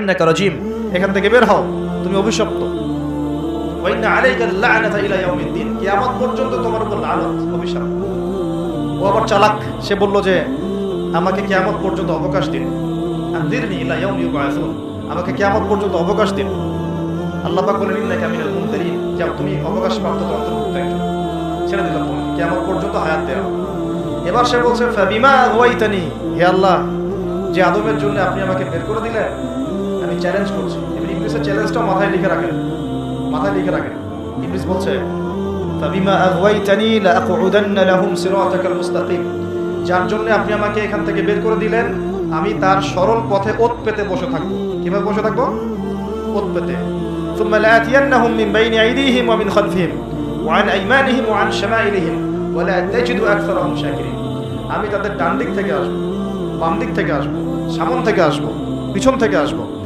ইন্নাকা রাজিম, এখান থেকে বের হও, তুমি অভিশপ্ত। ওয়া ইন্না আলাইকাল লা'নাতা ইলা ইয়াউমিদ্দিন, কিয়ামত পর্যন্ত তোমার উপর লানত, অভিশাপ। ও আবার চালাক, সে বলল যে আমাকে কিয়ামত পর্যন্ত অবকাশ দিন, আনযিরনি ইলা ইয়াউমি ইউবআসুন, আমাকে কিয়ামত পর্যন্ত অবকাশ দিন। আল্লাহ পাক বলেন ইন্নাকা মিনাল মুনযিরিন, যাও তুমি অবকাশ প্রাপ্তদের অন্তর্ভুক্ত একজন, ছেড়ে দিলাম তোমাকে, কিয়ামত পর্যন্ত হায়াত দেওয়া। এবার সে বলছে ফাবিমা আগওয়াইতানি, হে আল্লাহ, যে আদমের জন্য আপনি আমাকে বের করে দিলেন, আমি চ্যালেঞ্জ করছি। ইবলিসের চ্যালেঞ্জটা মাথায় লিখে রাখেন, মাথায় লিখে রাখেন। ইবলিস বলছে ফাবিমা আগওয়াইতানি লাআকউদান্না লাহুম সিরাতাকাল মুস্তাকিম, যার জন্য আপনি আমাকে এখান থেকে বের করে দিলেন, আমি তার সরল পথে ওত পেতে বসে থাকবো। কিভাবে বসে থাকবো? ওত পেতে। সুম্মা লাআতিয়ান্নাহুম মিন বাইনি আইদিহিম ওয়া মিন খালফিহিম ওয়া আন আইমানিহিম ওয়া আন শামাইলিহিম ওয়া লা তাজিদু আকসারাহুম শাকিরিন, আমি তাদের ডান দিক থেকে আসবো, বাম দিক থেকে আসবো, সামন থেকে আসবো, পিছন থেকে আসবো,